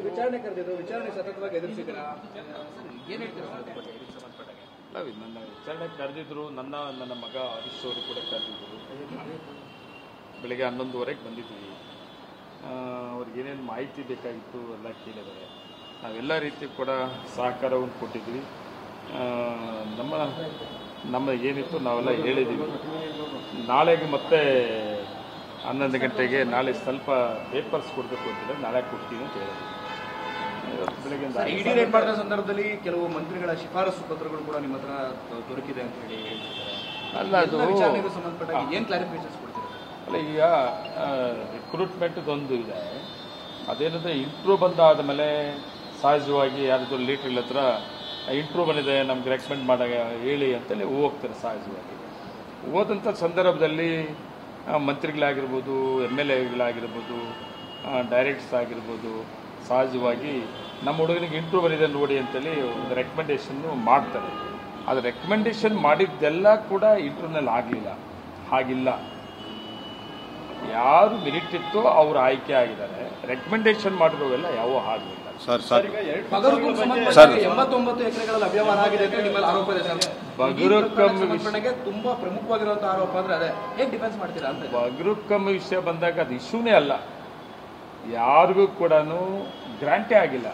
ವಿಚಾರಣೆ ಕರೆದಿದ್ರು, ವಿಚಾರಣೆ ಸತತವಾಗಿ ಎದುರಿಸಿದ್ದೀರಾ, ಏನ್ ಹೇಳ್ತೀರಾ ನನ್ನ ವಿಚಾರಣೆ ಕರೆದಿದ್ರು. ನನ್ನ ಮಗ ಹರೀಶ್ ಅವರು ಕೂಡ ಕರೆದಿದ್ರು. ಬೆಳಗ್ಗೆ 11:30ಕ್ಕೆ ಬಂದಿದ್ದೀವಿ. ಅವ್ರಿಗೆ ಏನೇನು ಮಾಹಿತಿ ಬೇಕಾಗಿತ್ತು ಎಲ್ಲ ಕೇಳಿದ್ದಾರೆ. ನಾವೆಲ್ಲ ರೀತಿ ಕೂಡ ಸಹಕಾರವನ್ನು ಕೊಟ್ಟಿದ್ವಿ. ನಮ್ಮ ಏನಿತ್ತು ನಾವೆಲ್ಲ ಹೇಳಿದ್ದೀವಿ. ನಾಳೆಗೆ ಮತ್ತೆ 11 ಗಂಟೆಗೆ ನಾಳೆ ಸ್ವಲ್ಪ ಪೇಪರ್ಸ್ ಕೊಡಬೇಕು ಅಂತಿಲ್ಲ, ನಾಳೆ ಕೊಡ್ತೀವಿ ಅಂತ ಹೇಳಿದ್ವಿ. ಬೆಳಗ್ಗೆ ಇಡಿ ರೇಡ್ ಮಾಡಿದ ಸಂದರ್ಭದಲ್ಲಿ ಕೆಲವು ಮಂತ್ರಿಗಳ ಶಿಫಾರಸು ಪತ್ರಗಳು ಕೂಡ ನಿಮ್ಮ ಹತ್ರ ದೊರಕಿದೆ ಅಂತ ಹೇಳಿ ಹೇಳ್ತಿದ್ದಾರೆ. ಅಲ್ಲ, ಅದು ವಿಚಾರಣೆಗೆ ಸಂಬಂಧಪಟ್ಟ ಏನು ಕ್ಲಾರಿಫಿಕೇಶನ್ಸ್ ಕೊಡ್ತೀರಾ? ಅಲ್ಲ, ಈಗ ರಿಕ್ರೂಟ್ಮೆಂಟ್ದೊಂದು ಇದೆ. ಅದೇನಂದರೆ ಇಂಟ್ರೂ ಬಂದಾದ ಮೇಲೆ ಸಹಜವಾಗಿ ಯಾರ್ದು ಲೀಟ್ರಿಗಳ ಹತ್ರ ಇಂಟ್ರೂ ಬಂದಿದೆ, ನಮ್ಗೆ ರೆಕಮೆಂಡ್ ಮಾಡಾಗ ಹೇಳಿ ಅಂತೇಳಿ ಹೋಗ್ತಾರೆ. ಸಹಜವಾಗಿ ಹೋದಂಥ ಸಂದರ್ಭದಲ್ಲಿ ಮಂತ್ರಿಗಳಾಗಿರ್ಬೋದು, MLAಗಳಾಗಿರ್ಬೋದು, ಡೈರೆಕ್ಟರ್ಸ್ ಆಗಿರ್ಬೋದು, ಸಹಜವಾಗಿ ನಮ್ಮ ಹುಡುಗನಿಗೆ ಇಂಟ್ರೂ ಬಂದಿದೆ ನೋಡಿ ಅಂತೇಳಿ ಒಂದು ರೆಕಮೆಂಡೇಶನ್ನು ಮಾಡ್ತಾರೆ. ಅದು ರೆಕಮೆಂಡೇಶನ್ ಮಾಡಿದ್ದೆಲ್ಲ ಕೂಡ ಇಂಟ್ರೂನಲ್ಲಿ ಆಗಲಿಲ್ಲ. ಹಾಗಿಲ್ಲ, ಯಾರು ಮೆರಿಟ್ ಇತ್ತೋ ಅವರು ಆಯ್ಕೆ ಆಗಿದ್ದಾರೆ. ರೆಕಮೆಂಡೇಶನ್ ಮಾಡಿರೋವೆಲ್ಲ ಯಾವ ಆಗಲಿಲ್ಲ. ಸರ್ 89 ಎಕರೆಗಳಲ್ಲಿ ಅವ್ಯವಹಾರ ಆಗಿದೆ ಅಂತ ನಿಮ್ಮಲ್ಲಿ ಆರೋಪ ಇದೆ ಸರ್. ಬಗರುಕಮ್ಗೆ ತುಂಬಾ ಪ್ರಮುಖವಾಗಿರುವಂತಹ ಆರೋಪ ಅಂದ್ರೆ ಅದೇ. ಹೇಗೆ ಡಿಫೆನ್ಸ್ ಮಾಡ್ತೀರಾ ಅಂತ? ಬಗರುಕಮ್ ವಿಷಯ ಬಂದಾಗ ಅದು ಇಶ್ಯೂನೇ ಅಲ್ಲ. ಯಾರಿಗೂ ಕೂಡ ಗ್ರಾಂಟೇ ಆಗಿಲ್ಲ.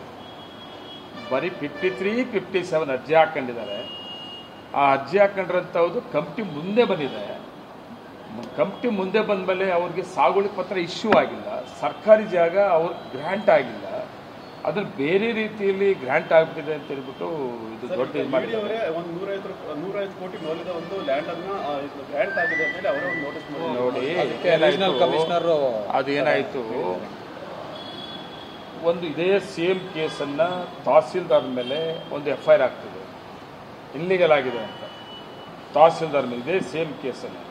ಬರೀ 53, 57 ಅರ್ಜಿ ಹಾಕೊಂಡಿದ್ದಾರೆ. ಆ ಅರ್ಜಿ ಹಾಕೊಂಡ್ರಂಥದ್ದು ಕಮಿಟಿ ಮುಂದೆ ಬಂದಿದೆ. ಕಮಿಟಿ ಮುಂದೆ ಬಂದ ಮೇಲೆ ಅವ್ರಿಗೆ ಸಾಗುವಳಿ ಪತ್ರ ಇಶ್ಯೂ ಆಗಿಲ್ಲ. ಸರ್ಕಾರಿ ಜಾಗ ಅವ್ರಿಗೆ ಗ್ರಾಂಟ್ ಆಗಿಲ್ಲ. ಅದ್ರಲ್ಲಿ ಬೇರೆ ರೀತಿಯಲ್ಲಿ ಗ್ರಾಂಟ್ ಆಗ್ಬಿಟ್ಟಿದೆ ಅಂತ ಹೇಳ್ಬಿಟ್ಟು ಇದು ದೊಡ್ಡ ಇದು ಮಾಡಿದ್ದಾರೆ. 150 ಕೋಟಿ ಮೌಲ್ಯದ ಒಂದು ಲ್ಯಾಂಡ್ ಅನ್ನ ಗ್ರಾಂಟ್ ಆಗಿದೆ ಅಂತ ಹೇಳಿ ಅವರೇ ಒಂದು ನೋಟಿಸ್ ನೋಡಿ. ಅದೇನಾಯ್ತು, ಒಂದು ಇದೇ ಸೇಮ್ ಕೇಸನ್ನ ತಹಸೀಲ್ದಾರ್ ಮೇಲೆ ಒಂದು FIR ಆಗ್ತದೆ, ಇಲ್ಲಿಗಲ್ ಆಗಿದೆ ಅಂತ. ತಹಸೀಲ್ದಾರ್ ಮೇಲೆ ಇದೇ ಸೇಮ್ ಕೇಸನ್ನು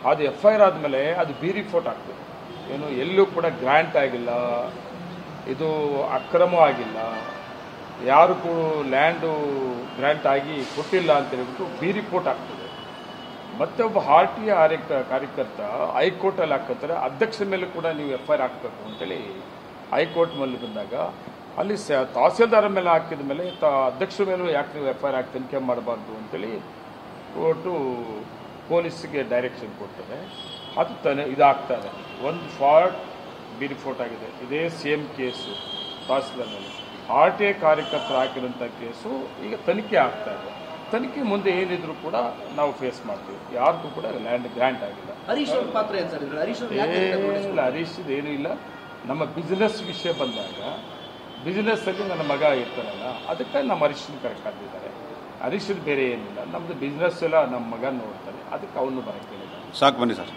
ಅದು FIR ಆದಮೇಲೆ ಅದು ರಿಪೋರ್ಟ್ ಆಗ್ತದೆ. ಏನು ಎಲ್ಲೂ ಕೂಡ ಗ್ರಾಂಟ್ ಆಗಿಲ್ಲ, ಇದು ಅಕ್ರಮ ಆಗಿಲ್ಲ, ಯಾರು ಕೂಡ ಲ್ಯಾಂಡು ಗ್ರಾಂಟ್ ಆಗಿ ಕೊಟ್ಟಿಲ್ಲ ಅಂತ ಹೇಳ್ಬಿಟ್ಟು ರಿಪೋರ್ಟ್ ಆಗ್ತದೆ. ಮತ್ತೆ ಒಬ್ಬ RTA ಕಾರ್ಯಕರ್ತ ಹೈಕೋರ್ಟಲ್ಲಿ ಹಾಕೋತಾರೆ, ಅಧ್ಯಕ್ಷರ ಮೇಲೆ ಕೂಡ ನೀವು FIR ಹಾಕಬೇಕು ಅಂತೇಳಿ ಹೈಕೋರ್ಟ್ ಮೇಲೆ ಬಂದಾಗ ಅಲ್ಲಿ ತಹಸೀಲ್ದಾರ್ ಮೇಲೆ ಹಾಕಿದ ಮೇಲೆ ಅಧ್ಯಕ್ಷರ ಮೇಲೂ ಯಾಕೆ ನೀವು FIR ಹಾಕಿ ತನಿಖೆ ಮಾಡಬಾರ್ದು ಅಂತೇಳಿ ಕೋರ್ಟು ಪೊಲೀಸ್ಗೆ ಡೈರೆಕ್ಷನ್ ಕೊಡ್ತಾರೆ. ಅದು ಇದಾಗ್ತದೆ. ಒಂದು ಫಾಲ್ಟ್ ರಿಪೋರ್ಟ್ ಆಗಿದೆ, ಇದೇ ಸೇಮ್ ಕೇಸು ತಹಸೀಲ್ದಾರ್ ಮೇಲೆ. RTA ಕಾರ್ಯಕರ್ತರು ಹಾಕಿರೋಂಥ ಕೇಸು ಈಗ ತನಿಖೆ ಆಗ್ತಾ ಇದೆ. ತನಿಖೆ ಮುಂದೆ ಏನಿದ್ರು ಕೂಡ ನಾವು ಫೇಸ್ ಮಾಡ್ತೀವಿ. ಯಾರಿಗೂ ಕೂಡ ಲ್ಯಾಂಡ್ ಗ್ರಾಂಟ್ ಆಗಿಲ್ಲ. ಹರೀಶ್ ಅವ್ರ ಪಾತ್ರ ಏನು ಸರ್? ಏನಿಲ್ಲ, ಹರೀಶ್ ಏನೂ ಇಲ್ಲ. ನಮ್ಮ ಬಿಸ್ನೆಸ್ ವಿಷಯ ಬಂದಾಗ ಬಿಸ್ನೆಸ್ಸಲ್ಲಿ ನನ್ನ ಮಗ ಇರ್ತಾರಲ್ಲ, ಅದಕ್ಕೆ ನಮ್ಮ ಹರೀಶನ್ ಕರ್ಕೊಂಡಿದ್ದಾರೆ. ಹರೀಶನ್ ಬೇರೆ ಏನಿಲ್ಲ, ನಮ್ಮದು ಬಿಸ್ನೆಸ್ ಎಲ್ಲ ನಮ್ಮ ಮಗ ನೋಡ್ತಾರೆ, ಅದಕ್ಕೆ ಅವನು ಬರೋಕ್ಕೆ ಹೇಳಿದ್ದಾರೆ. ಸಾಕು, ಬನ್ನಿ ಸರ್.